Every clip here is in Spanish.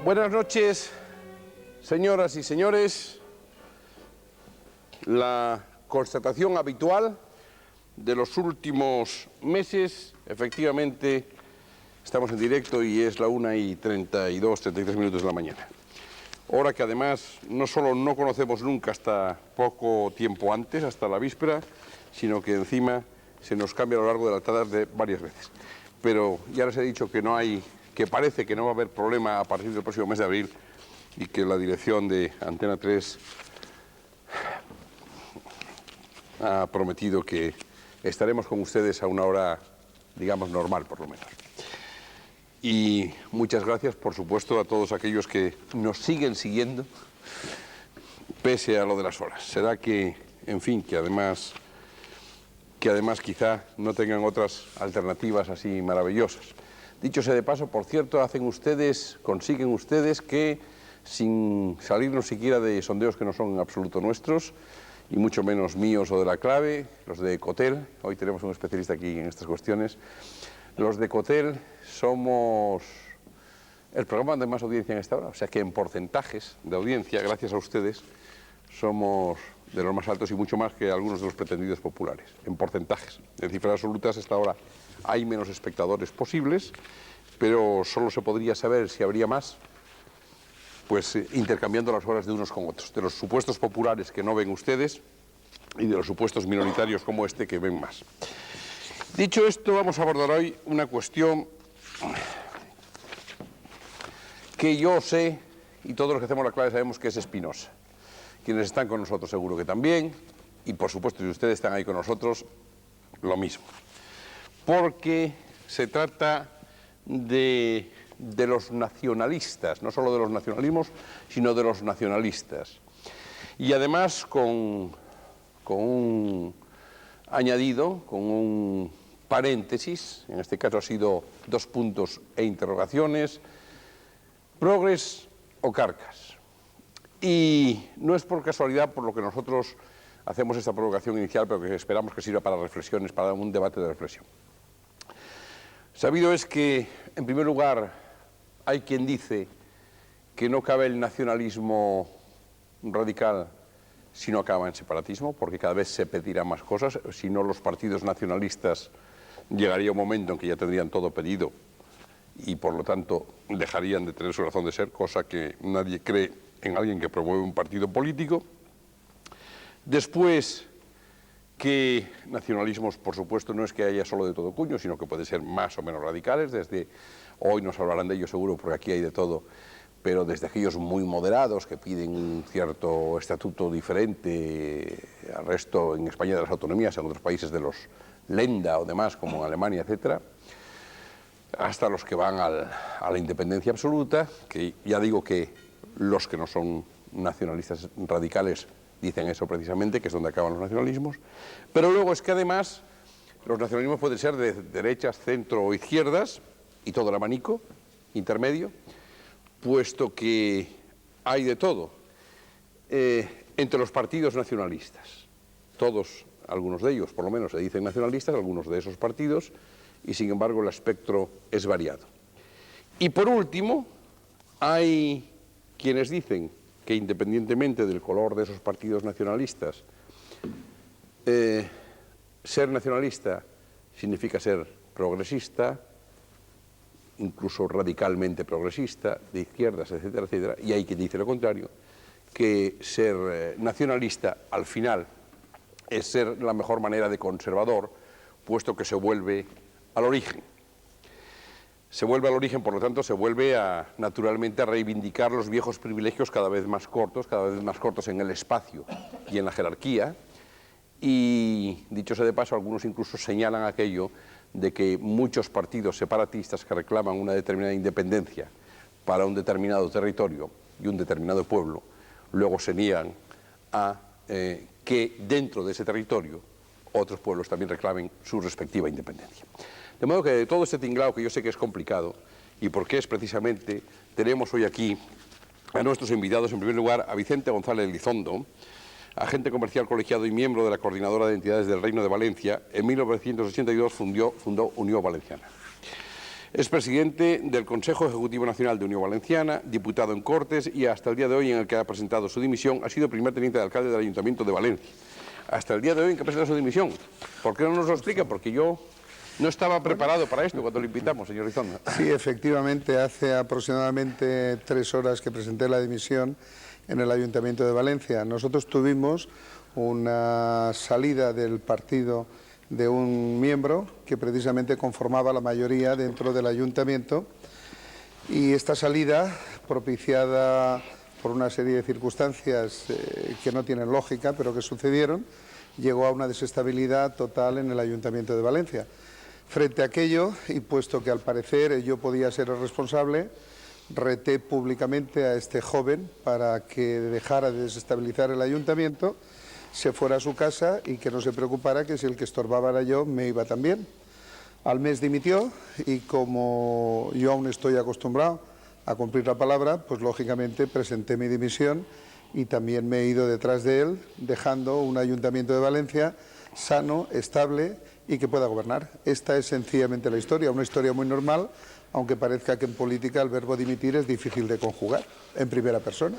Buenas noches, señoras y señores. La constatación habitual de los últimos meses, efectivamente, estamos en directo y es la 1:33 de la mañana. Hora que además no solo no conocemos nunca hasta poco tiempo antes, hasta la víspera, sino que encima se nos cambia a lo largo de la tarde varias veces. Pero ya les he dicho que parece que no va a haber problema a partir del próximo mes de abril y que la dirección de Antena 3 ha prometido que estaremos con ustedes a una hora, digamos, normal por lo menos. Y muchas gracias, por supuesto, a todos aquellos que nos siguen siguiendo, pese a lo de las horas. Será que, en fin, que además quizá no tengan otras alternativas así maravillosas. Dicho sea de paso, por cierto, consiguen ustedes que, sin salirnos siquiera de sondeos que no son en absoluto nuestros, y mucho menos míos o de la clave, los de Ecotel, hoy tenemos un especialista aquí en estas cuestiones, los de Ecotel somos el programa de más audiencia en esta hora, o sea que en porcentajes de audiencia, gracias a ustedes, somos de los más altos y mucho más que algunos de los pretendidos populares, en porcentajes. En cifras absolutas, hasta ahora hay menos espectadores posibles, pero solo se podría saber si habría más, pues intercambiando las horas de unos con otros, de los supuestos populares que no ven ustedes y de los supuestos minoritarios como este que ven más. Dicho esto, vamos a abordar hoy una cuestión que yo sé, y todos los que hacemos la clave sabemos que es espinosa. Quienes están con nosotros seguro que también, y por supuesto si ustedes están ahí con nosotros, lo mismo. Porque se trata de los nacionalistas, no solo de los nacionalismos, sino de los nacionalistas. Y además con un añadido, con un paréntesis, en este caso ha sido 2 puntos e interrogaciones, progres o carcas. Y no es por casualidad por lo que nosotros hacemos esta provocación inicial, pero que esperamos que sirva para reflexiones, para un debate de reflexión. Sabido es que, en primer lugar, hay quien dice que no cabe el nacionalismo radical si no acaba en separatismo, porque cada vez se pedirán más cosas, si no los partidos nacionalistas llegaría un momento en que ya tendrían todo pedido y por lo tanto dejarían de tener su razón de ser, cosa que nadie cree en alguien que promueve un partido político. Después, que nacionalismos, por supuesto, no es que haya solo de todo cuño, sino que pueden ser más o menos radicales, desde, hoy nos hablarán de ello seguro, porque aquí hay de todo, pero desde aquellos muy moderados que piden un cierto estatuto diferente al resto en España de las autonomías, en otros países de los Lenda o demás, como en Alemania, etcétera, hasta los que van a la independencia absoluta, que ya digo que los que no son nacionalistas radicales dicen eso precisamente, que es donde acaban los nacionalismos, pero luego es que además los nacionalismos pueden ser de derechas, centro o izquierdas, y todo el abanico intermedio, puesto que hay de todo entre los partidos nacionalistas. Todos, algunos de ellos por lo menos se dicen nacionalistas, algunos de esos partidos, y sin embargo el espectro es variado. Y por último, hay quienes dicen que independientemente del color de esos partidos nacionalistas, ser nacionalista significa ser progresista, incluso radicalmente progresista, de izquierdas, etcétera, etcétera, y hay quien dice lo contrario, que ser nacionalista al final es ser la mejor manera de conservador, puesto que se vuelve al origen. Se vuelve al origen, por lo tanto, se vuelve naturalmente a reivindicar los viejos privilegios cada vez más cortos en el espacio y en la jerarquía. Y, dicho sea de paso, algunos incluso señalan aquello de que muchos partidos separatistas que reclaman una determinada independencia para un determinado territorio y un determinado pueblo, luego se niegan a que dentro de ese territorio otros pueblos también reclamen su respectiva independencia. De modo que de todo este tinglado, que yo sé que es complicado, y porque es precisamente, tenemos hoy aquí a nuestros invitados, en primer lugar, a Vicente González Elizondo, agente comercial colegiado y miembro de la Coordinadora de Entidades del Reino de Valencia. En 1982 fundó Unió Valenciana. Es presidente del Consejo Ejecutivo Nacional de Unión Valenciana, diputado en Cortes y hasta el día de hoy en el que ha presentado su dimisión ha sido primer teniente de alcalde del Ayuntamiento de Valencia. Hasta el día de hoy en que ha presentado su dimisión. ¿Por qué no nos lo explica? Porque yo no estaba preparado para esto cuando lo invitamos, señor Rizonda. Sí, efectivamente, hace aproximadamente 3 horas que presenté la dimisión en el Ayuntamiento de Valencia. Nosotros tuvimos una salida del partido de un miembro que precisamente conformaba la mayoría dentro del Ayuntamiento, y esta salida, propiciada por una serie de circunstancias que no tienen lógica, pero que sucedieron, llegó a una desestabilidad total en el Ayuntamiento de Valencia. Frente a aquello, y puesto que al parecer yo podía ser el responsable, reté públicamente a este joven para que dejara de desestabilizar el ayuntamiento, se fuera a su casa y que no se preocupara, que si el que estorbaba era yo, me iba también. Al mes dimitió y como yo aún estoy acostumbrado a cumplir la palabra, pues lógicamente presenté mi dimisión y también me he ido detrás de él, dejando un ayuntamiento de Valencia sano, estable y que pueda gobernar. Esta es sencillamente la historia, una historia muy normal, aunque parezca que en política el verbo dimitir es difícil de conjugar en primera persona.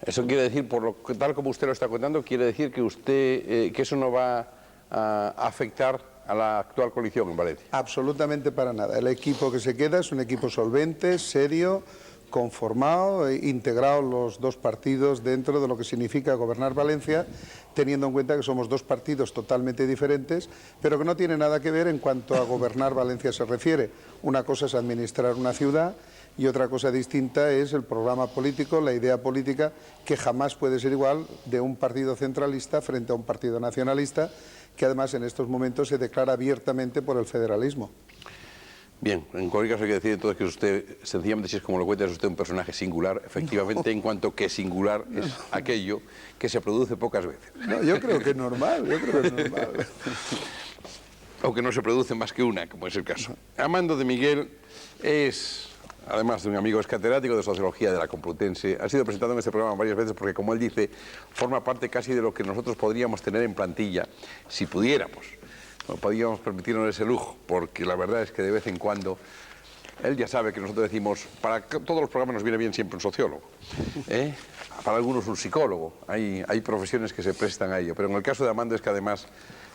Eso quiere decir, por lo que, tal como usted lo está contando, quiere decir que usted, que eso no va a afectar a la actual coalición en Valencia. Absolutamente para nada. El equipo que se queda es un equipo solvente, serio, conformado, integrado los dos partidos dentro de lo que significa gobernar Valencia, teniendo en cuenta que somos dos partidos totalmente diferentes, pero que no tiene nada que ver en cuanto a gobernar Valencia se refiere. Una cosa es administrar una ciudad y otra cosa distinta es el programa político, la idea política, que jamás puede ser igual de un partido centralista frente a un partido nacionalista, que además en estos momentos se declara abiertamente por el federalismo. Bien, en cualquier caso hay que decir entonces que usted, sencillamente, si es como lo cuenta, es usted un personaje singular, efectivamente, en cuanto que singular es aquello que se produce pocas veces. No, yo creo que es normal, O que no se produce más que una, como es el caso. Amando de Miguel es, además de un amigo, es catedrático de Sociología de la Complutense. Ha sido presentado en este programa varias veces porque, como él dice, forma parte casi de lo que nosotros podríamos tener en plantilla, si pudiéramos. No podíamos permitirnos ese lujo, porque la verdad es que de vez en cuando, él ya sabe que nosotros decimos, para todos los programas nos viene bien siempre un sociólogo, para algunos un psicólogo, hay profesiones que se prestan a ello, pero en el caso de Amando es que además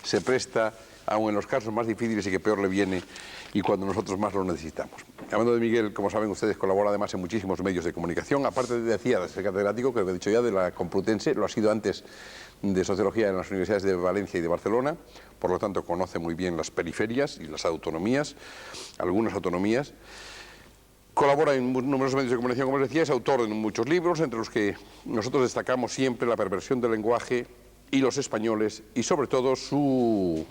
se presta, aun en los casos más difíciles y que peor le viene, y cuando nosotros más lo necesitamos. Amando de Miguel, como saben ustedes, colabora además en muchísimos medios de comunicación, aparte decía de ser catedrático, que lo he dicho ya, de la Complutense, lo ha sido antes de Sociología en las universidades de Valencia y de Barcelona, por lo tanto conoce muy bien las periferias y las autonomías, algunas autonomías. Colabora en numerosos medios de comunicación, como les decía, es autor de muchos libros, entre los que nosotros destacamos siempre La perversión del lenguaje y Los españoles, y sobre todo su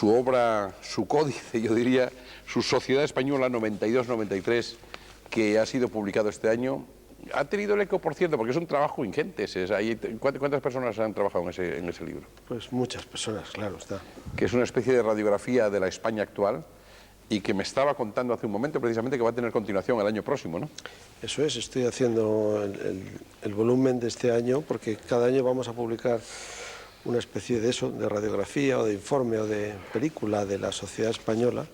obra, su códice, yo diría, su Sociedad Española 92-93, que ha sido publicado este año. Ha tenido el eco, por cierto, porque es un trabajo ingente. ¿Cuántas personas han trabajado en ese libro? Pues muchas personas, claro está. Que es una especie de radiografía de la España actual y que me estaba contando hace un momento precisamente que va a tener continuación el año próximo, ¿no? Eso es, estoy haciendo el volumen de este año porque cada año vamos a publicar una especie de eso, de radiografía o de informe o de película de la sociedad española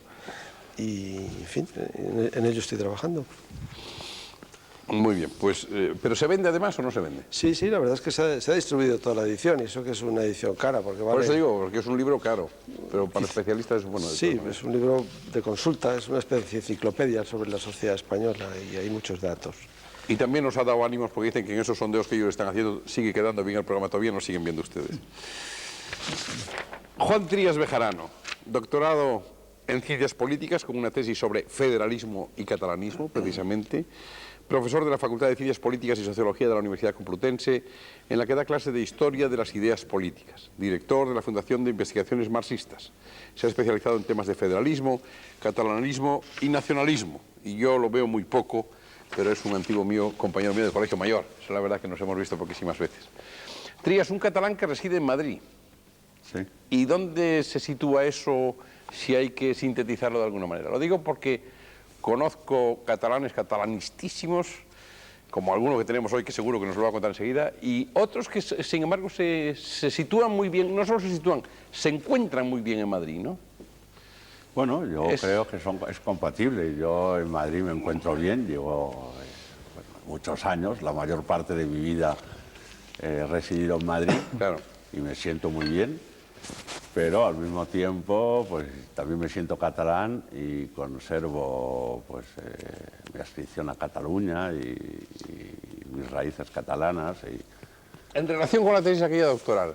y, en fin, en ello estoy trabajando. Muy bien, pues, ¿pero se vende además o no se vende? Sí, sí, la verdad es que se ha distribuido toda la edición y eso que es una edición cara. Porque vale... Por eso digo, porque es un libro caro, pero para especialistas es bueno. Sí, es un libro de consulta, es una especie de enciclopedia sobre la sociedad española y hay muchos datos. Y también nos ha dado ánimos porque dicen que en esos sondeos que ellos están haciendo sigue quedando bien el programa, todavía nos siguen viendo ustedes. Juan Trías Bejarano, doctorado en Ciencias Políticas con una tesis sobre federalismo y catalanismo, precisamente. Profesor de la Facultad de Ciencias Políticas y Sociología de la Universidad Complutense, en la que da clase de Historia de las Ideas Políticas. Director de la Fundación de Investigaciones Marxistas. Se ha especializado en temas de federalismo, catalanismo y nacionalismo. Y yo lo veo muy poco, pero es un antiguo compañero mío del Colegio Mayor. Eso es la verdad que nos hemos visto poquísimas veces. Trías, un catalán que reside en Madrid. Sí. ¿Y dónde se sitúa eso si hay que sintetizarlo de alguna manera? Lo digo porque conozco catalanes catalanistísimos, como alguno que tenemos hoy, que seguro que nos lo va a contar enseguida, y otros que, sin embargo, se sitúan muy bien, no solo se sitúan, se encuentran muy bien en Madrid, ¿no? Bueno, yo creo que es compatible. Yo en Madrid me encuentro bien, llevo muchos años, la mayor parte de mi vida he residido en Madrid, Claro. y me siento muy bien, pero al mismo tiempo pues también me siento catalán y conservo pues mi adscripción a Cataluña y mis raíces catalanas. En relación con la tesis aquella doctoral,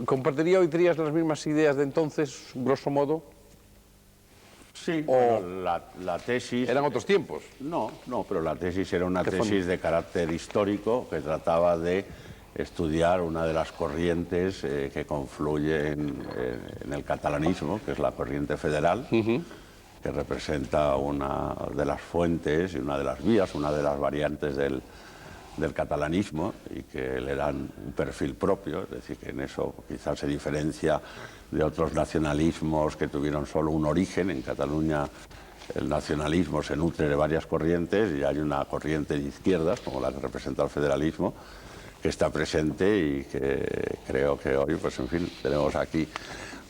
¿compartiría hoy días las mismas ideas de entonces, grosso modo? Sí, O bueno, la tesis... eran otros tiempos. No, pero la tesis era una tesis de carácter histórico que trataba de estudiar una de las corrientes que confluyen en el catalanismo, que es la corriente federal, que representa una de las fuentes y una de las vías, una de las variantes del catalanismo, y que le dan un perfil propio, es decir, que en eso quizás se diferencia de otros nacionalismos que tuvieron solo un origen. En Cataluña el nacionalismo se nutre de varias corrientes y hay una corriente de izquierdas, como la que representa el federalismo, que está presente y que creo que hoy, pues en fin, tenemos aquí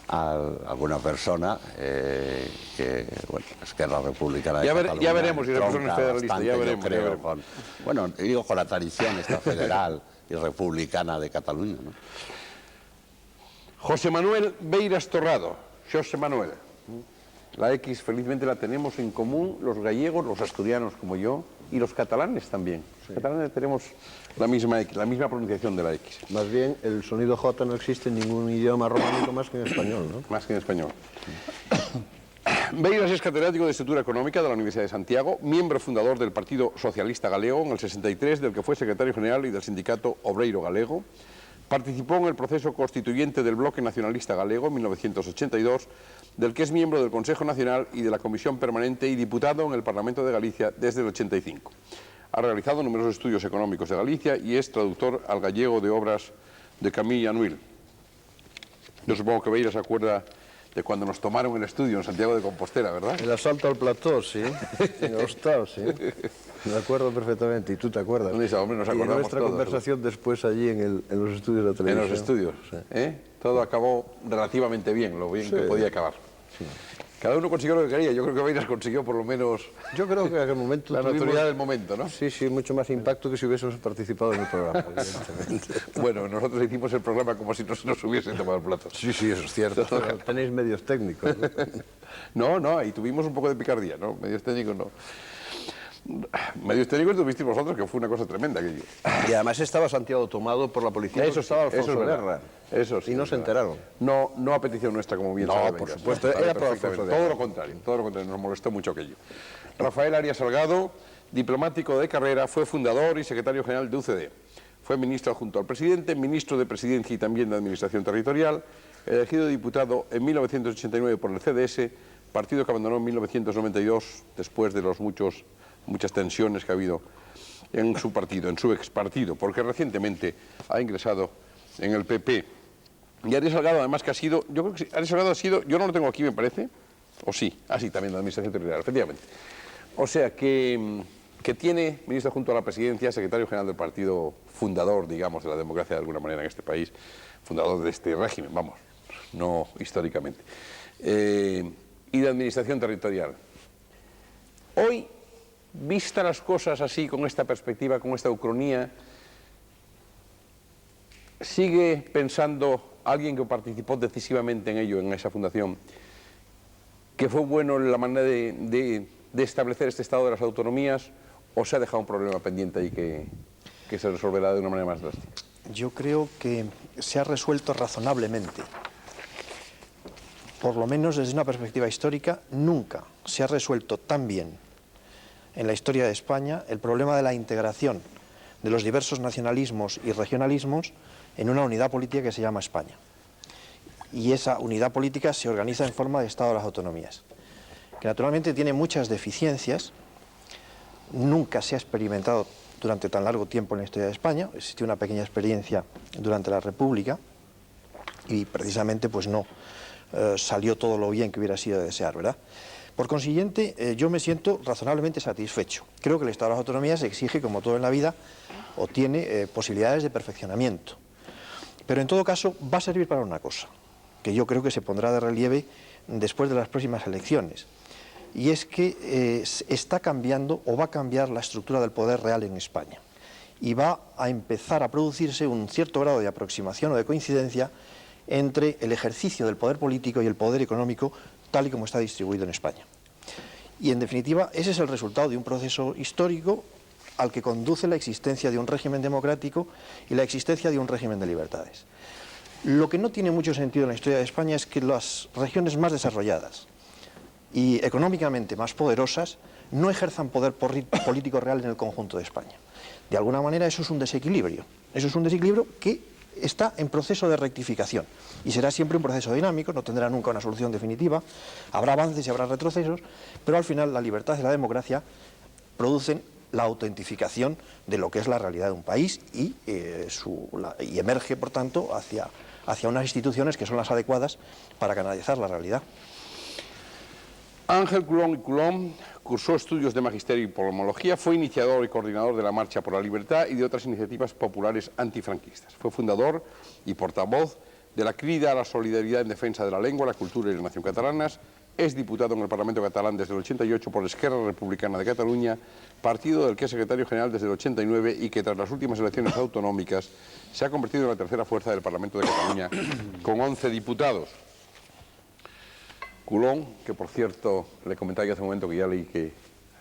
a alguna persona que, bueno, Esquerra Republicana de Cataluña. Ya veremos si la persona es federalista, bastante, ya yo veremos. creo, Ya veremos. bueno, digo, con la tradición esta federal y republicana de Cataluña, ¿no? José Manuel Beiras Torrado, José Manuel. La X felizmente la tenemos en común los gallegos, los asturianos como yo, y los catalanes también. Los catalanes tenemos la misma X, la misma pronunciación de la X. Más bien, el sonido J no existe en ningún idioma románico más que en español, ¿no? Más que en español. Beiras es catedrático de Estructura Económica de la Universidad de Santiago, miembro fundador del Partido Socialista Galego en el 63, del que fue secretario general y del Sindicato Obreiro Galego. Participó en el proceso constituyente del Bloque Nacionalista Galego en 1982, del que es miembro del Consejo Nacional y de la Comisión Permanente y diputado en el Parlamento de Galicia desde el 85. Ha realizado numerosos estudios económicos de Galicia y es traductor al gallego de obras de Camille Anuil. Yo supongo que Beiras se acuerda de cuando nos tomaron el estudio en Santiago de Compostela, ¿verdad? El asalto al plató, sí. En Ostao, sí. Me acuerdo perfectamente, y tú te acuerdas. ¿Dónde está, hombre? Nos y acordamos nuestra todos. conversación después allí en los estudios de la televisión. En los estudios. Sí. Todo acabó relativamente bien, lo bien Sí. que podía acabar. Sí. Cada uno consiguió lo que quería. Yo creo que Beiras consiguió por lo menos Yo creo que en aquel momento la tuvimos- notoriedad del momento, ¿no? Sí, sí, mucho más impacto que si hubiésemos participado en el programa, evidentemente. Bueno, nosotros hicimos el programa como si no se nos hubiesen tomado el plato. Sí, sí, eso es cierto. Tenéis medios técnicos, ¿no? No, ahí tuvimos un poco de picardía, ¿no? Medios técnicos no. Medios técnicos tuvisteis vosotros, que fue una cosa tremenda aquello. Y además estaba Santiago tomado por la policía. Eso estaba Alfonso eso es verdad. Guerra. Eso sí, Y no es se verdad. enteraron. No a petición nuestra, como bien No, sabe por Beiras. supuesto, Sabe era por perfectamente. Alfonso Guerra. Todo lo contrario, nos molestó mucho aquello. Rafael Arias Salgado, diplomático de carrera, fue fundador y secretario general de UCD. Fue ministro adjunto al presidente, ministro de Presidencia y también de Administración Territorial, elegido diputado en 1989 por el CDS, partido que abandonó en 1992 después de muchas tensiones que ha habido en su partido, en su expartido, porque recientemente ha ingresado en el PP. Y Arias Salgado, además, que ha sido, yo creo que sí, Arias Salgado ha sido, yo no lo tengo aquí, me parece, o sí, sí, también la Administración Territorial, efectivamente. O sea, que tiene, ministro junto a la presidencia, secretario general del partido, fundador, digamos, de la democracia de alguna manera en este país, fundador de este régimen, vamos, no históricamente, y de Administración Territorial. Hoy, vistas las cosas así, con esta perspectiva, con esta ucronía, ¿sigue pensando alguien que participó decisivamente en ello, en esa fundación, que fue bueno la manera de establecer este estado de las autonomías, o se ha dejado un problema pendiente ahí que se resolverá de una manera más drástica? Yo creo que se ha resuelto razonablemente. Por lo menos desde una perspectiva histórica, nunca se ha resuelto tan bien en la historia de España el problema de la integración de los diversos nacionalismos y regionalismos en una unidad política que se llama España. Y esa unidad política se organiza en forma de Estado de las Autonomías, que naturalmente tiene muchas deficiencias. Nunca se ha experimentado durante tan largo tiempo en la historia de España. Existió una pequeña experiencia durante la República y precisamente pues no salió todo lo bien que hubiera sido de desear, ¿verdad? Por consiguiente, yo me siento razonablemente satisfecho. Creo que el Estado de las Autonomías exige, como todo en la vida, o tiene posibilidades de perfeccionamiento. Pero en todo caso va a servir para una cosa, que yo creo que se pondrá de relieve después de las próximas elecciones. Y es que está cambiando o va a cambiar la estructura del poder real en España. Y va a empezar a producirse un cierto grado de aproximación o de coincidencia entre el ejercicio del poder político y el poder económico tal y como está distribuido en España. Y en definitiva, ese es el resultado de un proceso histórico al que conduce la existencia de un régimen democrático y la existencia de un régimen de libertades. Lo que no tiene mucho sentido en la historia de España es que las regiones más desarrolladas y económicamente más poderosas no ejerzan poder político real en el conjunto de España. De alguna manera eso es un desequilibrio. Eso es un desequilibrio que está en proceso de rectificación y será siempre un proceso dinámico, no tendrá nunca una solución definitiva, habrá avances y habrá retrocesos, pero al final la libertad y la democracia producen la autentificación de lo que es la realidad de un país y emerge, por tanto, hacia unas instituciones que son las adecuadas para canalizar la realidad. Ángel Coulon y Coulon cursó estudios de magisterio y politología, fue iniciador y coordinador de la Marcha por la Libertad y de otras iniciativas populares antifranquistas. Fue fundador y portavoz de la Crida a la Solidaridad en defensa de la lengua, la cultura y la nación catalanas. Es diputado en el Parlamento catalán desde el 88 por Esquerra Republicana de Cataluña, partido del que es secretario general desde el 89 y que tras las últimas elecciones autonómicas se ha convertido en la tercera fuerza del Parlamento de Cataluña con 11 diputados. Coulon, que por cierto le comentaba yo hace un momento que ya leí que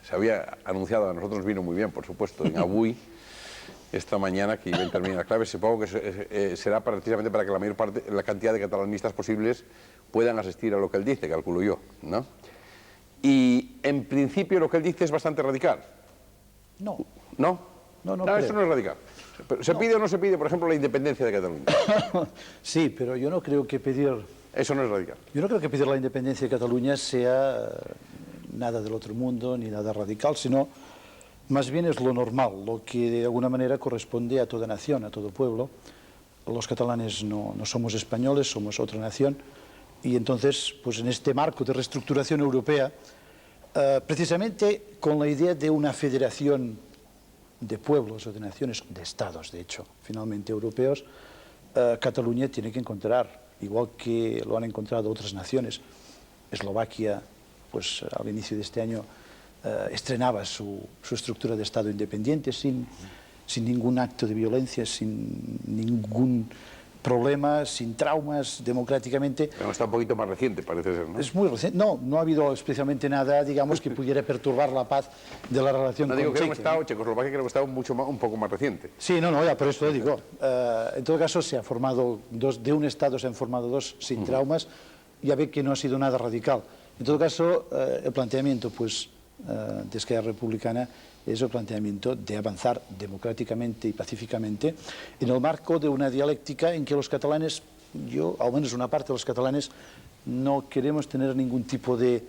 se había anunciado, a nosotros vino muy bien, por supuesto, en Avui, esta mañana, que iba a intervenir en la clave, supongo que será precisamente para que la mayor parte, la cantidad de catalanistas posibles puedan asistir a lo que él dice, calculo yo, ¿no? Y en principio lo que él dice es bastante radical. No. ¿No? No, Eso no es radical. ¿Se pide o no se pide, por ejemplo, la independencia de Cataluña? Sí, pero yo no creo que pedir... Eso no es radical. Yo no creo que pedir la independencia de Cataluña sea nada del otro mundo ni nada radical, sino más bien es lo normal, lo que de alguna manera corresponde a toda nación, a todo pueblo. Los catalanes no somos españoles, somos otra nación, y entonces, pues en este marco de reestructuración europea, precisamente con la idea de una federación de pueblos o de naciones, de estados, de hecho, finalmente europeos, Cataluña tiene que encontrar, igual que lo han encontrado otras naciones. Eslovaquia, pues al inicio de este año, estrenaba su estructura de Estado independiente sin ningún acto de violencia, sin ningún problema, sin traumas, democráticamente. Pero está un poquito más reciente, parece ser, ¿no? Es muy reciente. No ha habido especialmente nada, digamos, que pudiera perturbar la paz de la relación No con digo que Chequia, Estado, Checoslovaquia creo que estaba un poco más reciente. Sí, ya por eso lo digo. En todo caso, se ha formado de un Estado se han formado dos sin traumas. Ya ve que no ha sido nada radical. En todo caso, el planteamiento, pues, de Esquerra Republicana es el planteamiento de avanzar democráticamente y pacíficamente en el marco de una dialéctica en que los catalanes, al menos una parte de los catalanes, no queremos tener ningún tipo de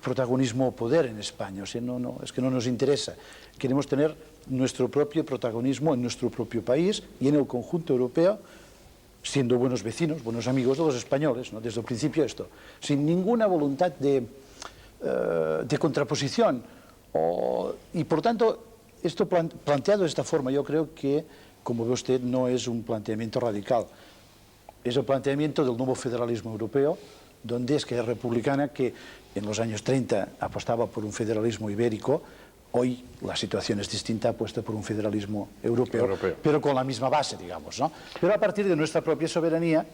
protagonismo o poder en España. O sea, es que no nos interesa. Queremos tener nuestro propio protagonismo en nuestro propio país y en el conjunto europeo, siendo buenos vecinos, buenos amigos de los españoles, ¿no? Desde el principio esto, sin ninguna voluntad de contraposición. Y por tanto, esto planteado de esta forma, yo creo que, como ve usted, no es un planteamiento radical. Es el planteamiento del nuevo federalismo europeo, donde Esquerra Republicana, que en los años 30 apostaba por un federalismo ibérico, hoy la situación es distinta, apuesta por un federalismo europeo, pero con la misma base, digamos, ¿no? Pero a partir de nuestra propia soberanía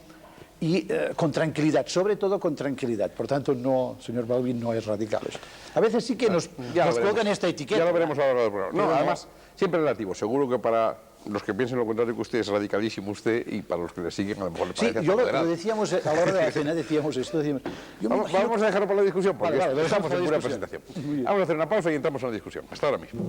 y con tranquilidad, sobre todo con tranquilidad. Por tanto, no, señor Balbín, no es radical esto. A veces sí que nos colocan esta etiqueta. Ya lo veremos a lo largo del programa. No, además, siempre relativo. Seguro que para los que piensen lo contrario que usted es radicalísimo usted, y para los que le siguen a lo mejor le parece Sí, yo lo decíamos a la hora de la cena, decíamos esto. Vamos a dejarlo para la discusión, porque Vale, lo dejamos estamos en pura para la presentación. Vamos a hacer una pausa y entramos en la discusión. Hasta ahora mismo.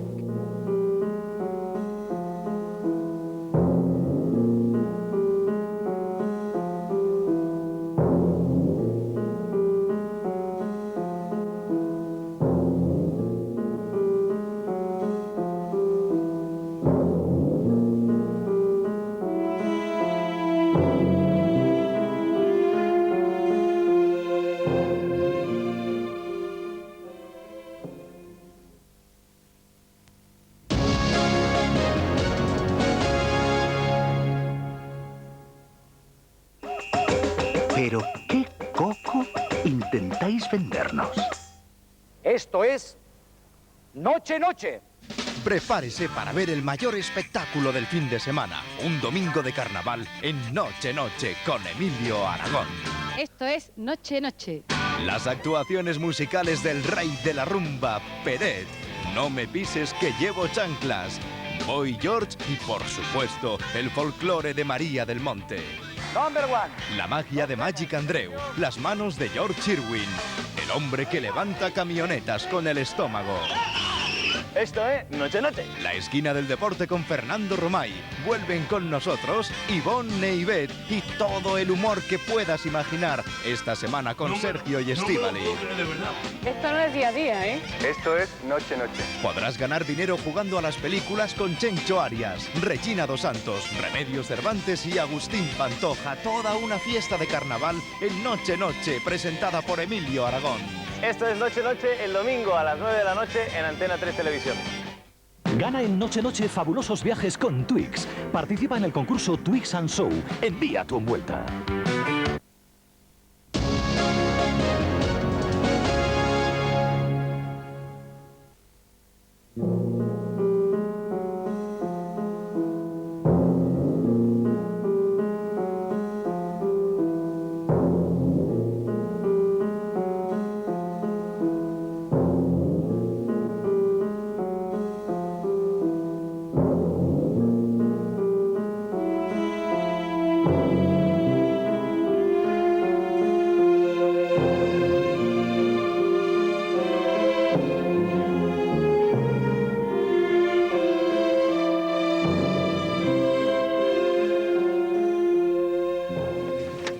defendernos. Esto es Noche Noche. Prepárese para ver el mayor espectáculo del fin de semana. Un domingo de carnaval en Noche Noche con Emilio Aragón. Esto es Noche Noche. Las actuaciones musicales del rey de la rumba, Peret. No me pises que llevo chanclas. Boy George y, por supuesto, el folclore de María del Monte. Number one. La magia de Magic Andreu. Las manos de George Irwin. El hombre que levanta camionetas con el estómago. Esto es Noche Noche. La esquina del deporte con Fernando Romay. Vuelven con nosotros Ivonne Neivet y todo el humor que puedas imaginar. Esta semana con Sergio y Estíbali. Esto no es día a día, ¿eh? Esto es Noche Noche. Podrás ganar dinero jugando a las películas con Chencho Arias, Regina Dos Santos, Remedios Cervantes y Agustín Pantoja. Toda una fiesta de carnaval en Noche Noche, presentada por Emilio Aragón. Esto es Noche Noche el domingo a las 9 de la noche en Antena 3 Televisión. Gana en Noche Noche fabulosos viajes con Twix. Participa en el concurso Twix and Show. Envía tu envuelta.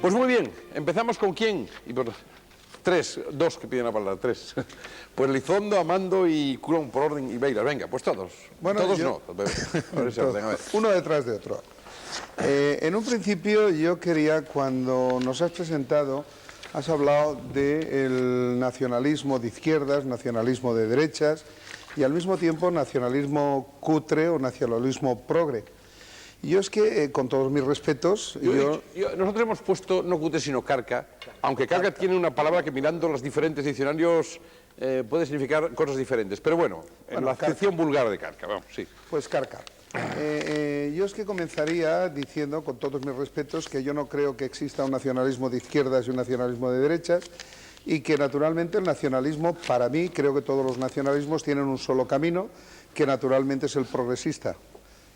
Pues muy bien, empezamos con quién. Dos que piden la palabra, tres. Pues Lizondo, Amando y Curón por orden y Beiras. Venga, pues todos. Bueno, todos yo... no. Por ese orden, a ver. Uno detrás de otro. En un principio yo quería, cuando nos has presentado, has hablado del nacionalismo de izquierdas, nacionalismo de derechas y al mismo tiempo nacionalismo cutre o nacionalismo progre. Yo es que, con todos mis respetos... Nosotros hemos puesto no cutre sino carca, aunque carca tiene una palabra que mirando los diferentes diccionarios puede significar cosas diferentes. Pero bueno, en la acepción vulgar de carca, vamos, sí. Pues carca. Yo es que comenzaría diciendo, con todos mis respetos, que yo no creo que exista un nacionalismo de izquierdas y un nacionalismo de derechas, y que naturalmente el nacionalismo, para mí, creo que todos los nacionalismos tienen un solo camino, que naturalmente es el progresista.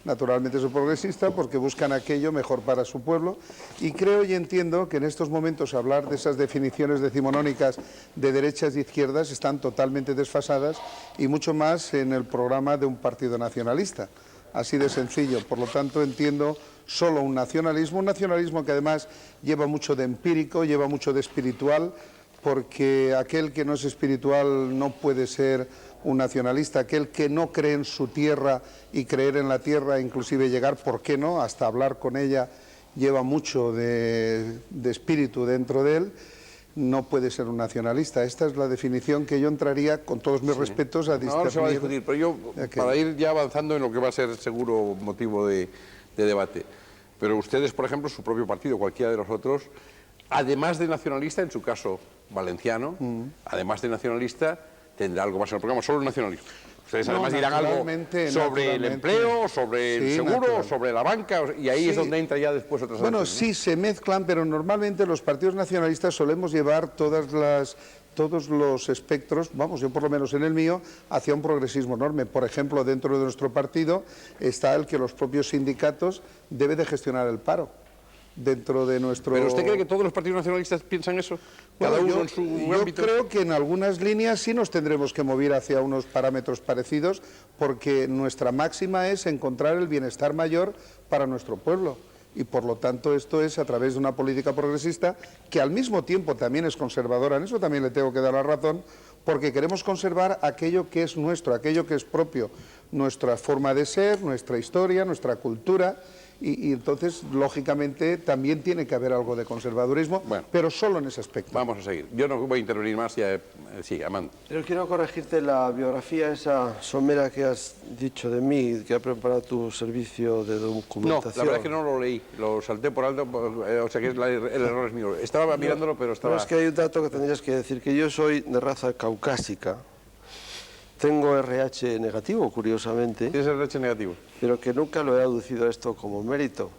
Naturalmente es el progresista porque buscan aquello mejor para su pueblo, y creo y entiendo que en estos momentos hablar de esas definiciones decimonónicas de derechas y izquierdas están totalmente desfasadas, y mucho más en el programa de un partido nacionalista. Así de sencillo. Por lo tanto, entiendo solo un nacionalismo que además lleva mucho de empírico, lleva mucho de espiritual, porque aquel que no es espiritual no puede ser un nacionalista. Aquel que no cree en su tierra y creer en la tierra, inclusive llegar, ¿por qué no?, hasta hablar con ella, lleva mucho de espíritu dentro de él, no puede ser un nacionalista. Esta es la definición que yo entraría, con todos mis respetos, a discernir. No se va a discutir, pero yo, para ir ya avanzando en lo que va a ser seguro motivo de debate, pero ustedes, por ejemplo, su propio partido, cualquiera de los otros, además de nacionalista, en su caso valenciano, además de nacionalista, tendrá algo más en el programa, solo el nacionalismo. Ustedes además dirán algo sobre el empleo, sobre el seguro, sobre la banca, y ahí es donde entra ya después otras Bueno, cosas, ¿no? sí, se mezclan, pero normalmente los partidos nacionalistas solemos llevar todos los espectros, vamos, yo por lo menos en el mío, hacia un progresismo enorme. Por ejemplo, dentro de nuestro partido está el que los propios sindicatos deben de gestionar el paro. Dentro de nuestro... ¿Pero usted cree que todos los partidos nacionalistas piensan eso? Cada uno en su ámbito. Yo creo que en algunas líneas sí nos tendremos que mover hacia unos parámetros parecidos, porque nuestra máxima es encontrar el bienestar mayor para nuestro pueblo. Y por lo tanto esto es a través de una política progresista que al mismo tiempo también es conservadora. En eso también le tengo que dar la razón, porque queremos conservar aquello que es nuestro, aquello que es propio, nuestra forma de ser, nuestra historia, nuestra cultura. y entonces, lógicamente, también tiene que haber algo de conservadurismo, pero solo en ese aspecto. Vamos a seguir. Yo no voy a intervenir más, ya sí, Amanda. Pero quiero corregirte la biografía esa somera que has dicho de mí, que ha preparado tu servicio de documentación. No, la verdad es que no lo leí, lo salté por alto, o sea que el error es mío. Estaba mirándolo, pero estaba... No, es que hay un dato que tendrías que decir, que yo soy de raza caucásica. Tengo RH negativo, curiosamente. ¿Tienes RH negativo? Pero que nunca lo he aducido esto como mérito.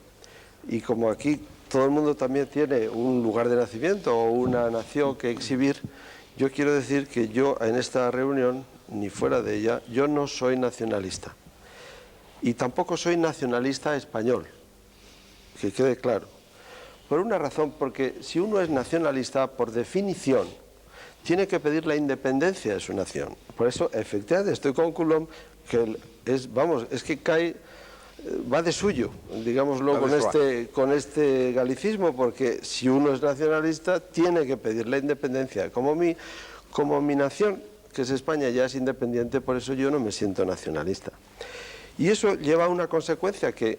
Y como aquí todo el mundo también tiene un lugar de nacimiento o una nación que exhibir, yo quiero decir que yo en esta reunión, ni fuera de ella, yo no soy nacionalista. Y tampoco soy nacionalista español, que quede claro. Por una razón, porque si uno es nacionalista, por definición, tiene que pedir la independencia de su nación. Por eso, efectivamente, estoy con Coulomb, que es que cae, va de suyo, digámoslo, con este galicismo, porque si uno es nacionalista, tiene que pedir la independencia. Como mi nación, que es España, ya es independiente, por eso yo no me siento nacionalista. Y eso lleva a una consecuencia, que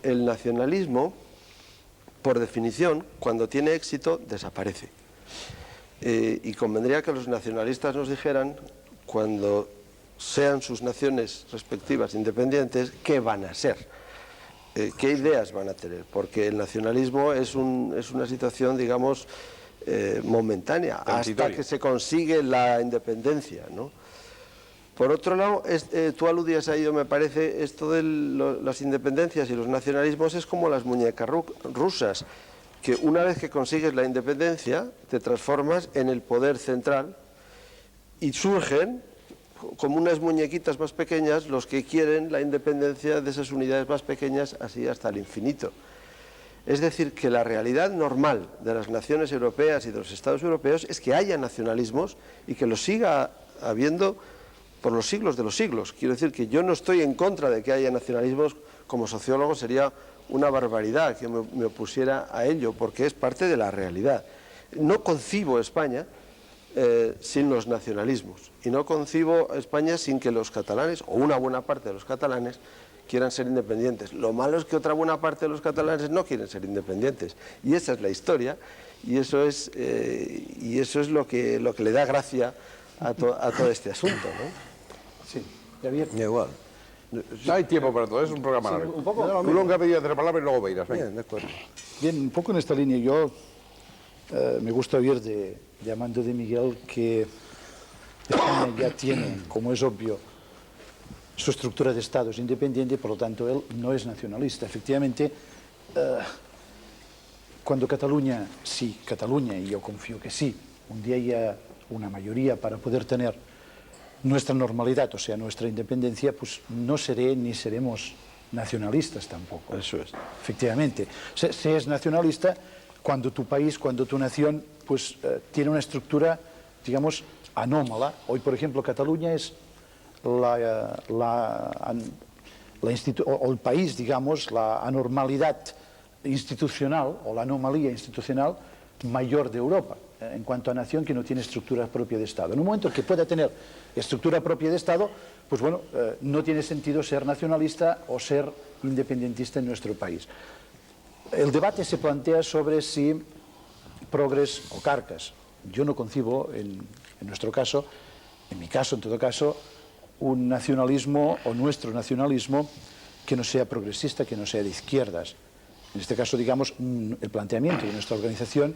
el nacionalismo, por definición, cuando tiene éxito, desaparece. Y convendría que los nacionalistas nos dijeran, cuando sean sus naciones respectivas independientes, qué van a ser, qué ideas van a tener, porque el nacionalismo es una situación, digamos, momentánea, hasta que se consigue la independencia, ¿no? Por otro lado, tú aludías a ello, me parece, esto de las independencias y los nacionalismos es como las muñecas rusas, que una vez que consigues la independencia, te transformas en el poder central y surgen, como unas muñequitas más pequeñas, los que quieren la independencia de esas unidades más pequeñas, así hasta el infinito. Es decir, que la realidad normal de las naciones europeas y de los estados europeos es que haya nacionalismos y que los siga habiendo por los siglos de los siglos. Quiero decir que yo no estoy en contra de que haya nacionalismos, como sociólogo sería una barbaridad que me opusiera a ello, porque es parte de la realidad. No concibo España sin los nacionalismos, y no concibo España sin que los catalanes, o una buena parte de los catalanes, quieran ser independientes. Lo malo es que otra buena parte de los catalanes no quieren ser independientes, y esa es la historia, y eso es lo que le da gracia a todo este asunto, ¿no? Sí, Javier. Igual. No hay tiempo para todo, es un programa largo. Un poco. Tú nunca pedías 3 palabras y luego me irás. Bien, de acuerdo. Bien, un poco en esta línea, yo me gusta oír de Armando de Miguel que España ya tiene, como es obvio, su estructura de Estado es independiente, por lo tanto él no es nacionalista. Efectivamente, cuando Cataluña, y yo confío que sí, un día haya una mayoría para poder tener nuestra normalidad, o sea, nuestra independencia, pues no seré ni seremos nacionalistas tampoco. Eso es. Efectivamente. Se es nacionalista cuando tu país, cuando tu nación, pues tiene una estructura, digamos, anómala. Hoy, por ejemplo, Cataluña es el país, digamos, la anormalidad institucional o la anomalía institucional mayor de Europa en cuanto a nación que no tiene estructura propia de Estado. En un momento que pueda tener estructura propia de Estado, pues bueno, no tiene sentido ser nacionalista o ser independentista en nuestro país. El debate se plantea sobre si Progres o Carcas. Yo no concibo, en nuestro caso, en mi caso, en todo caso, un nacionalismo o nuestro nacionalismo que no sea progresista, que no sea de izquierdas. En este caso, digamos, el planteamiento de nuestra organización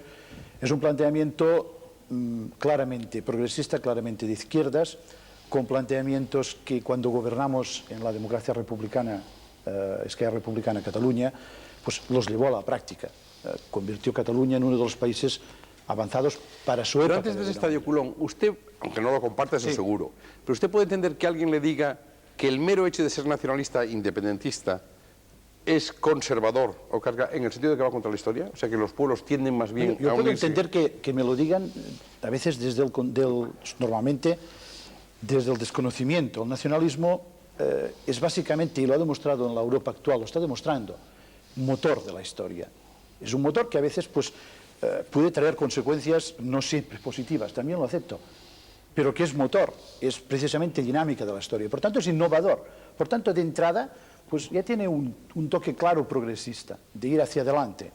es un planteamiento claramente progresista, claramente de izquierdas, con planteamientos que cuando gobernamos en la democracia republicana, Esquerra Republicana Cataluña, pues los llevó a la práctica. Convirtió Cataluña en uno de los países avanzados para su época. Pero antes de ese estadio Coulomb, usted, aunque no lo comparta, eso seguro, pero usted puede entender que alguien le diga que el mero hecho de ser nacionalista independentista es conservador o carga en el sentido de que va contra la historia, o sea que los pueblos tienden más bien yo a puedo unirse. entender que me lo digan a veces normalmente desde el desconocimiento. El nacionalismo es básicamente, y lo ha demostrado en la Europa actual, lo está demostrando, motor de la historia. Es un motor que a veces pues puede traer consecuencias no siempre positivas, también lo acepto, pero que es motor, es precisamente dinámica de la historia, por tanto es innovador. Por tanto, de entrada, pues ya tiene un toque claro progresista, de ir hacia adelante.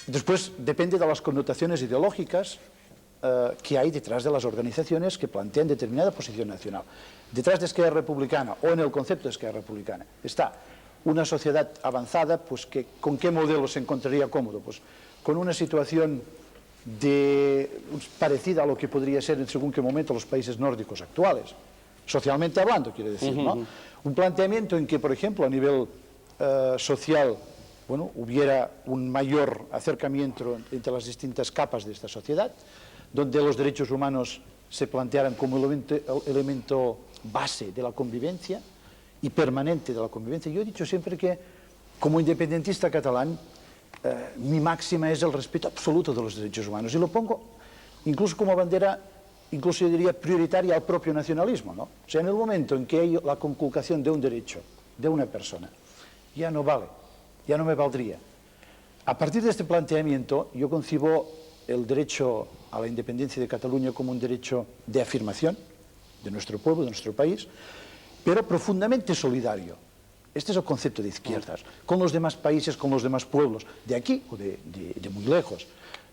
Después depende de las connotaciones ideológicas que hay detrás de las organizaciones que plantean determinada posición nacional. Detrás de Esquerra Republicana, o en el concepto de Esquerra Republicana, está una sociedad avanzada, pues que ¿con qué modelo se encontraría cómodo? Pues con una situación parecida a lo que podría ser en según qué momento los países nórdicos actuales, socialmente hablando, quiere decir, ¿no? Un planteamiento en que, por ejemplo, a nivel social, bueno, hubiera un mayor acercamiento entre las distintas capas de esta sociedad, donde los derechos humanos se plantearan como elemento base de la convivencia y permanente de la convivencia. Yo he dicho siempre que, como independentista catalán, mi máxima es el respeto absoluto de los derechos humanos, y lo pongo incluso como bandera, incluso yo diría prioritaria al propio nacionalismo, ¿no? O sea, en el momento en que hay la conculcación de un derecho de una persona, ya no vale, ya no me valdría. A partir de este planteamiento, yo concibo el derecho a la independencia de Cataluña como un derecho de afirmación de nuestro pueblo, de nuestro país, pero profundamente solidario. Este es el concepto de izquierdas, con los demás países, con los demás pueblos, de aquí o de muy lejos.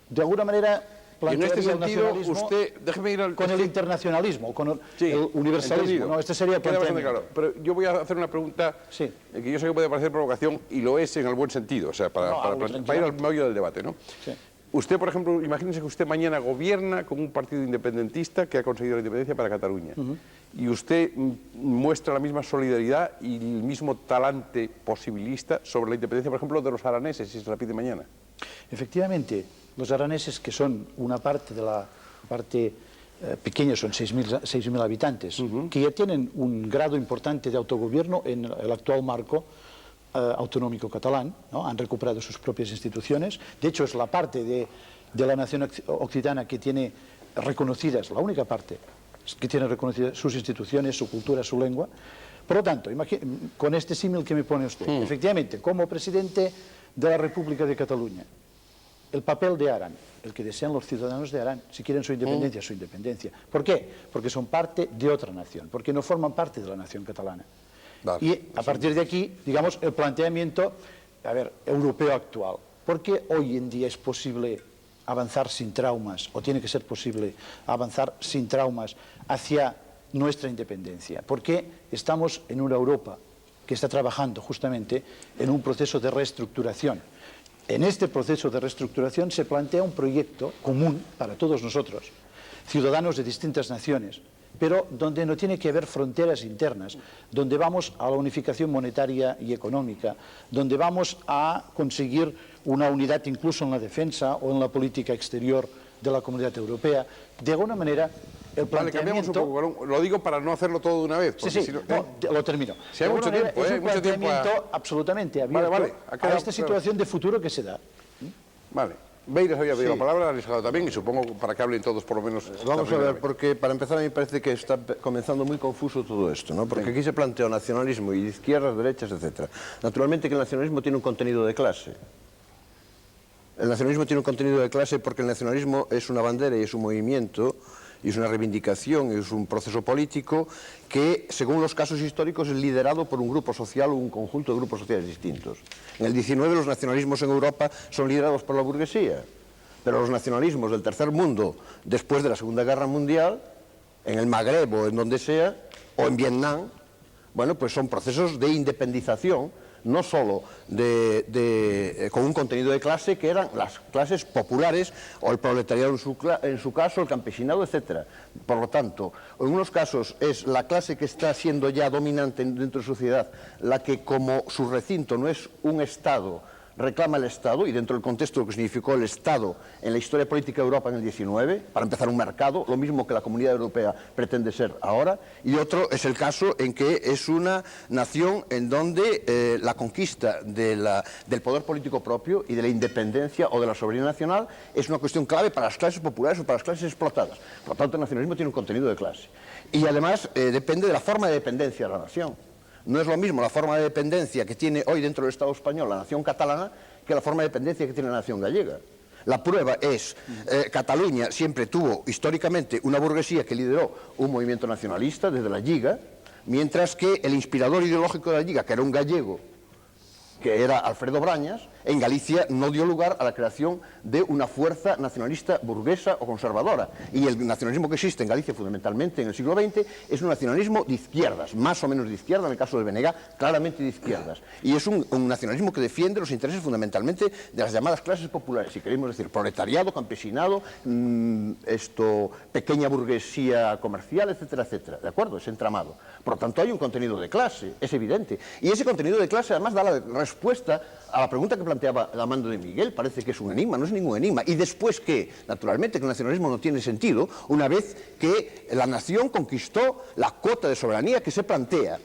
De alguna manera, plantearía en este el sentido, nacionalismo usted, déjeme ir con el internacionalismo, con el universalismo. No, este sería el planteamiento. Claro. Pero yo voy a hacer una pregunta que yo sé que puede parecer provocación, y lo es en el buen sentido, o sea, para ir al meollo del debate, ¿no? Sí. Usted, por ejemplo, imagínese que usted mañana gobierna con un partido independentista que ha conseguido la independencia para Cataluña. Y usted muestra la misma solidaridad y el mismo talante posibilista sobre la independencia, por ejemplo, de los araneses, si se la pide mañana. Efectivamente, los araneses, que son una parte de la parte pequeña, son 6.000 habitantes, que ya tienen un grado importante de autogobierno en el actual marco autonómico catalán, ¿no? Han recuperado sus propias instituciones. De hecho, es la parte de la nación occitana que tiene reconocidas, la única parte que tiene reconocidas sus instituciones, su cultura, su lengua. Por lo tanto, con este símil que me pone usted, efectivamente, como presidente de la República de Cataluña, el papel de Aran, el que desean los ciudadanos de Aran, si quieren su independencia, su independencia. ¿Por qué? Porque son parte de otra nación, porque no forman parte de la nación catalana. Y a partir de aquí, digamos, el planteamiento, europeo actual. ¿Por qué hoy en día es posible avanzar sin traumas, o tiene que ser posible avanzar sin traumas hacia nuestra independencia? Porque estamos en una Europa que está trabajando justamente en un proceso de reestructuración. En este proceso de reestructuración se plantea un proyecto común para todos nosotros, ciudadanos de distintas naciones, pero donde no tiene que haber fronteras internas, donde vamos a la unificación monetaria y económica, donde vamos a conseguir una unidad incluso en la defensa o en la política exterior de la Comunidad Europea. De alguna manera, el planteamiento... Cambiamos un poco, lo digo para no hacerlo todo de una vez. Sí, si no, lo termino. Si hay mucho tiempo, es un planteamiento absolutamente abierto a esta situación de futuro que se da. Vale. Beiras había pedido la palabra, Alejandro también, y supongo para que hablen todos por lo menos. Vamos a ver, porque para empezar a mí me parece que está comenzando muy confuso todo esto, ¿no? Porque aquí se plantea nacionalismo y izquierdas, derechas, etc. Naturalmente que el nacionalismo tiene un contenido de clase. El nacionalismo tiene un contenido de clase porque el nacionalismo es una bandera y es un movimiento, y es una reivindicación, y es un proceso político que, según los casos históricos, es liderado por un grupo social o un conjunto de grupos sociales distintos. En el 19 los nacionalismos en Europa son liderados por la burguesía, pero los nacionalismos del tercer mundo, después de la Segunda Guerra Mundial, en el Magreb o en donde sea, o en Vietnam, bueno, pues son procesos de independización, no solo con un contenido de clase, que eran las clases populares o el proletariado en su caso, el campesinado, etc. Por lo tanto, en unos casos es la clase que está siendo ya dominante dentro de su sociedad la que, como su recinto no es un Estado, reclama el Estado, y dentro del contexto de lo que significó el Estado en la historia política de Europa en el 19, para empezar un mercado, lo mismo que la Comunidad Europea pretende ser ahora, y otro es el caso en que es una nación en donde la conquista del poder político propio y de la independencia o de la soberanía nacional es una cuestión clave para las clases populares o para las clases explotadas. Por lo tanto, el nacionalismo tiene un contenido de clase. Y además depende de la forma de dependencia de la nación. No es lo mismo la forma de dependencia que tiene hoy dentro del Estado español la nación catalana que la forma de dependencia que tiene la nación gallega. La prueba es, Cataluña siempre tuvo históricamente una burguesía que lideró un movimiento nacionalista desde la Lliga, Mientras que el inspirador ideológico de la Lliga, que era un gallego, que era Alfredo Brañas, en Galicia no dio lugar a la creación de una fuerza nacionalista burguesa o conservadora. Y el nacionalismo que existe en Galicia, fundamentalmente en el siglo XX, es un nacionalismo de izquierdas, más o menos de izquierda, en el caso del BNG, claramente de izquierdas. Y es un nacionalismo que defiende los intereses fundamentalmente de las llamadas clases populares, si queremos decir, proletariado, campesinado, pequeña burguesía comercial, etcétera, etcétera. ¿De acuerdo? Es entramado. Por lo tanto, hay un contenido de clase, es evidente. Y ese contenido de clase, además, da la respuesta a la pregunta que planteaba Amando de Miguel. Parece que es un enigma, no es ningún enigma. Y después que, naturalmente, que el nacionalismo no tiene sentido una vez que la nación conquistó la cuota de soberanía que se plantea.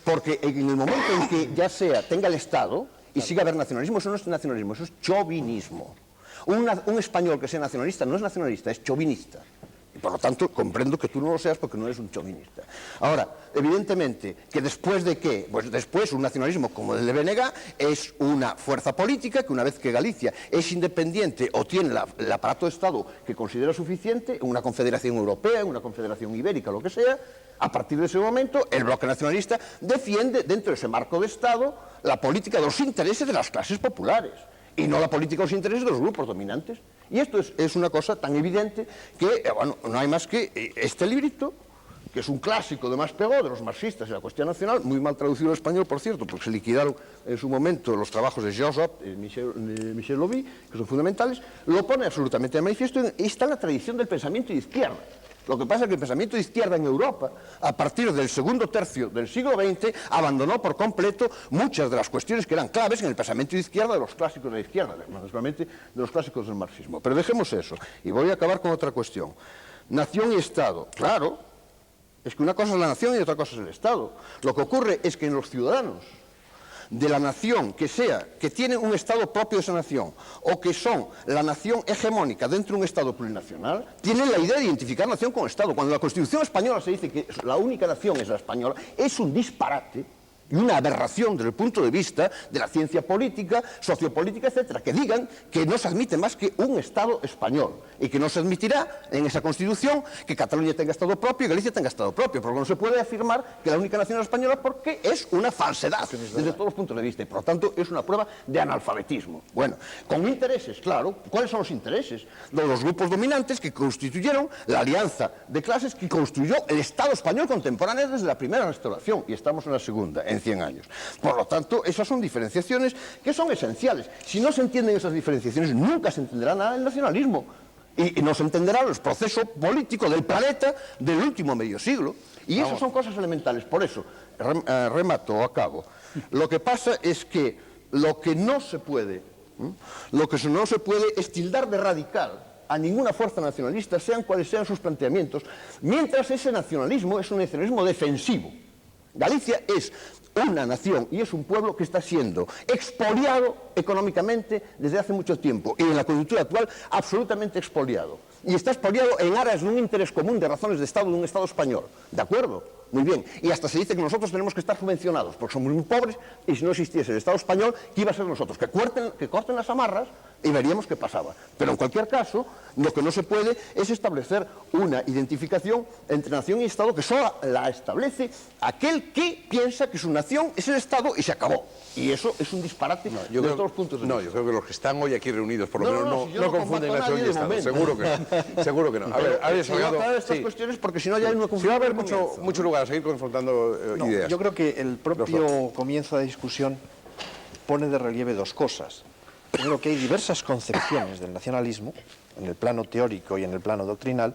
Porque en el momento en que ya tenga el Estado y siga a haber nacionalismo, eso no es nacionalismo, eso es chauvinismo. Un español que sea nacionalista no es nacionalista, es chauvinista. Y por lo tanto, comprendo que tú no lo seas porque no eres un chauvinista. Ahora, evidentemente, que después de qué? Pues después un nacionalismo como el de BNG es una fuerza política que una vez que Galicia es independiente o tiene el aparato de Estado que considera suficiente, una confederación europea, una confederación ibérica, lo que sea, a partir de ese momento el bloque nacionalista defiende dentro de ese marco de Estado la política de los intereses de las clases populares y no la política de los intereses de los grupos dominantes. Y esto es una cosa tan evidente que, bueno, no hay más que este librito, que es un clásico de Mas Pegó, de los marxistas y la cuestión nacional, muy mal traducido al español, por cierto, porque se liquidaron en su momento los trabajos de Georges Hobbes y Michel Lobby, que son fundamentales, lo pone absolutamente de manifiesto y está en la tradición del pensamiento de izquierda. Lo que pasa es que el pensamiento de izquierda en Europa, a partir del segundo tercio del siglo XX, abandonó por completo muchas de las cuestiones que eran claves en el pensamiento de izquierda de los clásicos de la izquierda, naturalmente de los clásicos del marxismo. Pero dejemos eso, y voy a acabar con otra cuestión. Nación y Estado, claro, es que una cosa es la nación y otra cosa es el Estado. Lo que ocurre es que en los ciudadanos de la nación que tienen un Estado propio de esa nación, o que son la nación hegemónica dentro de un Estado plurinacional, tienen la idea de identificar nación con Estado. Cuando en la Constitución española se dice que la única nación es la española, es un disparate y una aberración desde el punto de vista de la ciencia política, sociopolítica, etcétera, que digan que no se admite más que un Estado español y que no se admitirá en esa Constitución que Cataluña tenga Estado propio y Galicia tenga Estado propio, porque no se puede afirmar que la única nación es española porque es una falsedad desde todos los puntos de vista y por lo tanto es una prueba de analfabetismo. Bueno, con intereses, claro. ¿Cuáles son los intereses? De los grupos dominantes que constituyeron la alianza de clases que construyó el Estado español contemporáneo desde la primera restauración y estamos en la segunda, en 100 años. Por lo tanto, esas son diferenciaciones que son esenciales. Si no se entienden esas diferenciaciones, nunca se entenderá nada del nacionalismo y no se entenderá el proceso político del planeta del último medio siglo. Y esas son cosas elementales. Por eso, remato o acabo. Lo que pasa es que lo que no se puede es tildar de radical a ninguna fuerza nacionalista, sean cuales sean sus planteamientos, mientras ese nacionalismo es un nacionalismo defensivo. Galicia es una nación y es un pueblo que está siendo expoliado económicamente desde hace mucho tiempo y en la coyuntura actual absolutamente expoliado. Y está expoliado en aras de un interés común de razones de Estado de un Estado español. ¿De acuerdo? Muy bien. Y hasta se dice que nosotros tenemos que estar subvencionados porque somos muy pobres y si no existiese el Estado español, ¿qué iba a ser nosotros? Que corten las amarras y veríamos qué pasaba. Pero en cualquier caso, lo que no se puede es establecer una identificación entre nación y Estado que solo la establece aquel que piensa que su nación es el Estado y se acabó. Y eso es un disparate de todos los puntos de vista. No, yo creo que los que están hoy aquí reunidos, por lo menos, si no confunden nación y Estado. Seguro que no. Seguro que no. A ver, estas cuestiones porque si no ya hay una confusión. Va a haber mucho lugar a seguir confrontando ideas. Yo creo que el propio comienzo de la discusión pone de relieve dos cosas. Primero, que hay diversas concepciones del nacionalismo, en el plano teórico y en el plano doctrinal,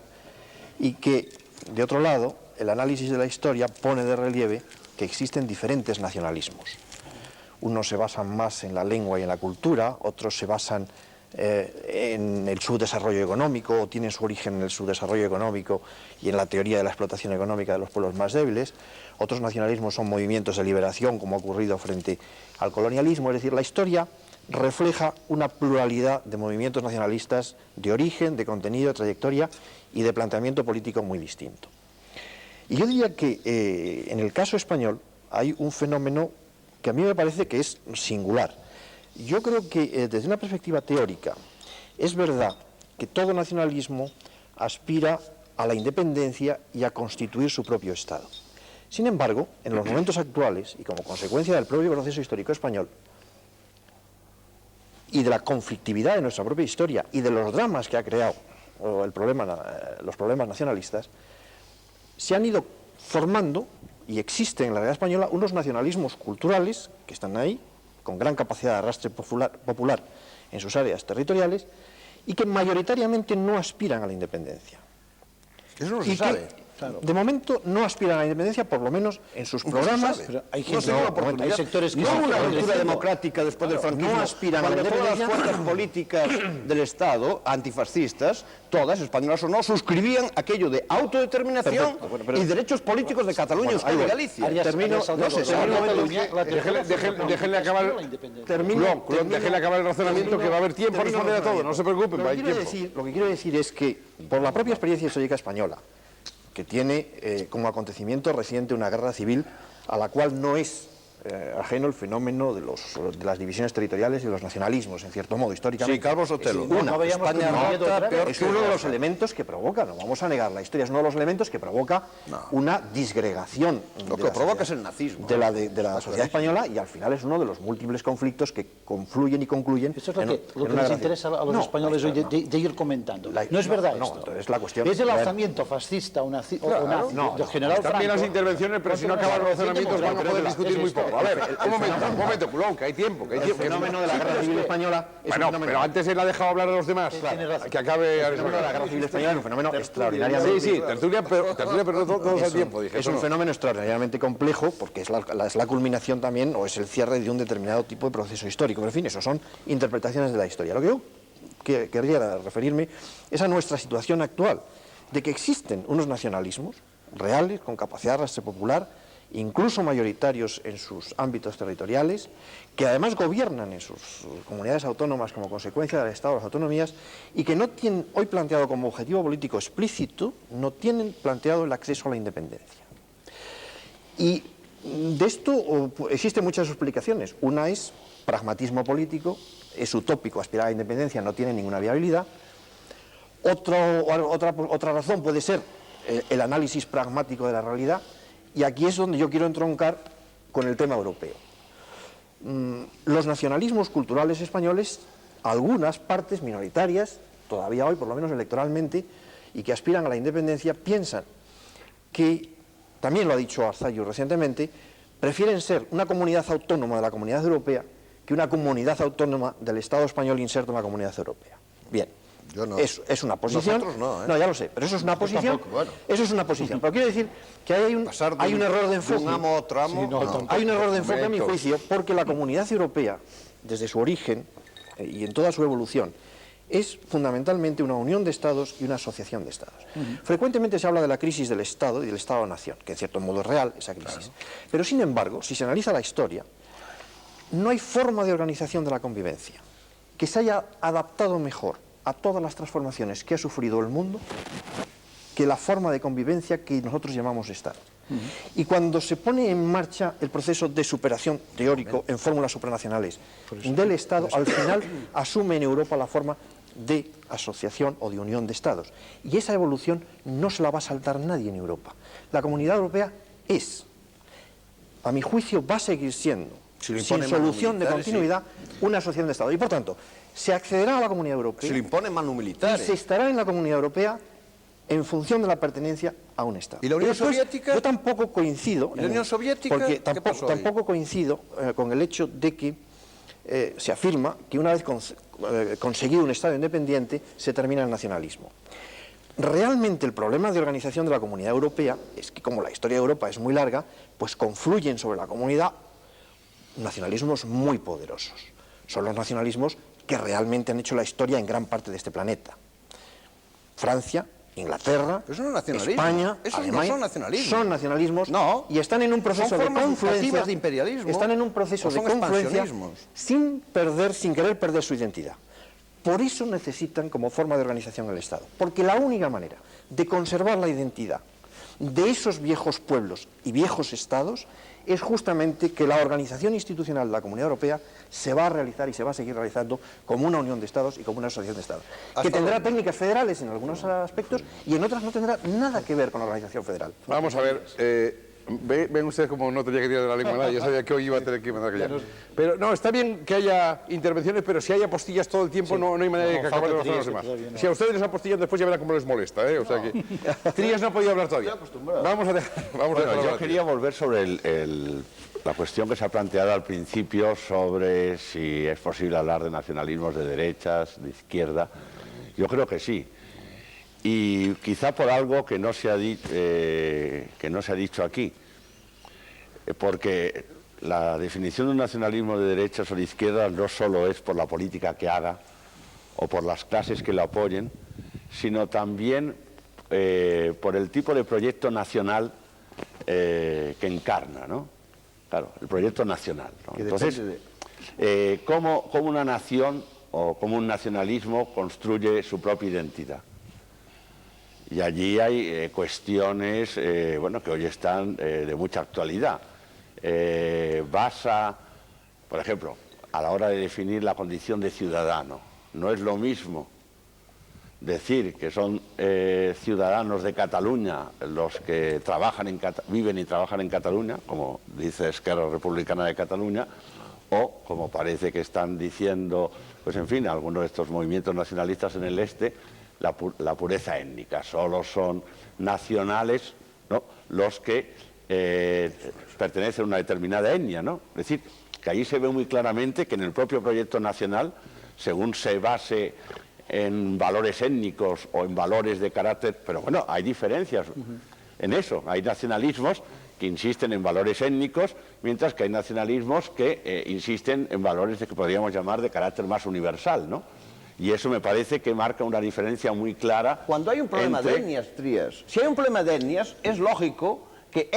y que, de otro lado, el análisis de la historia pone de relieve que existen diferentes nacionalismos. Unos se basan más en la lengua y en la cultura, otros se basan en el subdesarrollo económico o tienen su origen en el subdesarrollo económico y en la teoría de la explotación económica de los pueblos más débiles. Otros nacionalismos son movimientos de liberación, como ha ocurrido frente al colonialismo. Es decir, la historia refleja una pluralidad de movimientos nacionalistas de origen, de contenido, de trayectoria y de planteamiento político muy distinto. Y yo diría que en el caso español hay un fenómeno que a mí me parece que es singular. Yo creo que desde una perspectiva teórica es verdad que todo nacionalismo aspira a la independencia y a constituir su propio Estado. Sin embargo, en los momentos actuales, y como consecuencia del propio proceso histórico español, y de la conflictividad de nuestra propia historia, y de los dramas que ha creado los problemas nacionalistas, se han ido formando, y existen en la realidad española, unos nacionalismos culturales que están ahí, con gran capacidad de arrastre popular en sus áreas territoriales, y que mayoritariamente no aspiran a la independencia. Eso no se sabe. Claro. De momento no aspiran a la independencia, por lo menos en sus programas. Pero hay gente, hay sectores que no una ruptura democrática después del franquismo. No aspiran a la Cuando todas las independencia. fuerzas políticas del Estado, antifascistas, todas, españolas o no, suscribían aquello de autodeterminación y derechos políticos de Cataluña, Euskadi y Galicia. Déjenle acabar el razonamiento, que va a haber tiempo a responder a todo, no se preocupen, va a haber tiempo. Lo que quiero decir es que, por la propia experiencia histórica española, que tiene como acontecimiento reciente una guerra civil a la cual no es ajeno el fenómeno de las divisiones territoriales y de los nacionalismos, en cierto modo, históricamente. Sí, Calvo Sotelo. Es uno de los elementos que provoca, no vamos a negar, la historia es uno de los elementos que provoca una disgregación. Lo que provoca es el nazismo. De la sociedad española, y al final es uno de los múltiples conflictos que confluyen y concluyen. Eso es lo que les interesa a los españoles hoy de ir comentando. No es verdad esto. Entonces la cuestión es el alzamiento fascista o nazi del general Franco. También las intervenciones, pero si no acaban los razonamientos van a poder discutir muy poco. A ver, un momento, Pulón, que hay tiempo. El fenómeno de la guerra civil española es bueno, pero antes él ha dejado hablar a los demás. Que acabe... El fenómeno de la guerra civil española es un fenómeno extraordinariamente... Sí, tertulia, pero no todos al tiempo. Es un fenómeno extraordinariamente complejo, porque es la culminación también, o es el cierre de un determinado tipo de proceso histórico. Pero en fin, eso son interpretaciones de la historia. Lo que yo querría referirme es a nuestra situación actual, de que existen unos nacionalismos reales, con capacidad de arrastre popular, incluso mayoritarios en sus ámbitos territoriales, que además gobiernan en sus comunidades autónomas como consecuencia del Estado de las autonomías, y que no tienen hoy planteado como objetivo político explícito, no tienen planteado el acceso a la independencia. Y de esto existen muchas explicaciones. Una es pragmatismo político, es utópico aspirar a la independencia, no tiene ninguna viabilidad. Otra razón puede ser el análisis pragmático de la realidad, y aquí es donde yo quiero entroncar con el tema europeo. Los nacionalismos culturales españoles, algunas partes minoritarias, todavía hoy, por lo menos electoralmente, y que aspiran a la independencia, piensan que, también lo ha dicho Arzayus recientemente, prefieren ser una comunidad autónoma de la Comunidad Europea que una comunidad autónoma del Estado español inserto en la Comunidad Europea. Bien. Yo no. Es una posición. Nosotros no, ¿eh? No, ya lo sé, pero eso es una posición. Tampoco, bueno. Eso es una posición. Pero quiero decir que hay un error de enfoque. Un amo a otro amo. Sí, hay un error de enfoque, a mi juicio, porque la Comunidad Europea, desde su origen y en toda su evolución, es fundamentalmente una unión de Estados y una asociación de Estados. Frecuentemente se habla de la crisis del Estado y del Estado-nación, que en cierto modo es real esa crisis. Claro. Pero sin embargo, si se analiza la historia, no hay forma de organización de la convivencia que se haya adaptado mejor a todas las transformaciones que ha sufrido el mundo que la forma de convivencia que nosotros llamamos Estado. Y cuando se pone en marcha el proceso de superación teórico en fórmulas supranacionales del Estado, al final asume en Europa la forma de asociación o de unión de Estados. Y esa evolución no se la va a saltar nadie en Europa. La Comunidad Europea es, a mi juicio, va a seguir siendo, sin solución de continuidad, una asociación de Estados. Y por tanto, se accederá a la Comunidad Europea. Se le impone mano militar. Y se estará en la Comunidad Europea en función de la pertenencia a un Estado. ¿Y la Unión Soviética? Yo tampoco coincido. ¿Y la Unión Soviética? Porque tampoco coincido con el hecho de que se afirma que una vez conseguido un Estado independiente se termina el nacionalismo. Realmente el problema de organización de la Comunidad Europea es que, como la historia de Europa es muy larga, pues confluyen sobre la comunidad nacionalismos muy poderosos. Son los nacionalismos que realmente han hecho la historia en gran parte de este planeta. Francia, Inglaterra, España, Alemania, no son nacionalismos. Son nacionalismos, no, y están en un proceso de confluencia de imperialismo. Están en un proceso de confluencia sin querer perder su identidad. Por eso necesitan como forma de organización el Estado, porque la única manera de conservar la identidad de esos viejos pueblos y viejos estados es justamente que la organización institucional de la Comunidad Europea se va a realizar y se va a seguir realizando como una unión de estados y como una asociación de estados, que tendrá técnicas federales en algunos aspectos y en otras no tendrá nada que ver con la organización federal. Vamos a ver, Ven ustedes como no tenía que tirar de la lengua nada, yo sabía que hoy iba a tener que mandar a callar. Pero no, está bien que haya intervenciones, pero si hay apostillas todo el tiempo, no hay manera de que acaben los demás. Si a ustedes les apostillan después ya verán cómo les molesta, ¿eh? O sea que Trías no ha podido hablar todavía. Vamos a dejar. Yo quería volver sobre la cuestión que se ha planteado al principio sobre si es posible hablar de nacionalismos de derechas, de izquierda. Yo creo que sí. Y quizá por algo que no se ha dicho aquí, porque la definición de un nacionalismo de derechas o de izquierdas no solo es por la política que haga o por las clases que lo apoyen, sino también por el tipo de proyecto nacional que encarna, ¿no? Claro, el proyecto nacional, ¿no? Entonces, ¿cómo una nación o cómo un nacionalismo construye su propia identidad? Y allí hay cuestiones bueno, que hoy están de mucha actualidad. Basa, por ejemplo, a la hora de definir la condición de ciudadano. No es lo mismo decir que son ciudadanos de Cataluña los que viven y trabajan en Cataluña, como dice Esquerra Republicana de Cataluña, o como parece que están diciendo, pues en fin, algunos de estos movimientos nacionalistas en el este, la pureza étnica. Solo son nacionales, ¿no?, los que pertenecen a una determinada etnia, ¿no? Es decir, que ahí se ve muy claramente que en el propio proyecto nacional, según se base en valores étnicos o en valores de carácter, pero bueno, hay diferencias en eso. Hay nacionalismos que insisten en valores étnicos, mientras que hay nacionalismos que insisten en valores que podríamos llamar de carácter más universal, ¿no? Y eso me parece que marca una diferencia muy clara. Cuando hay un problema de etnias, Trías, si hay un problema de etnias, es lógico que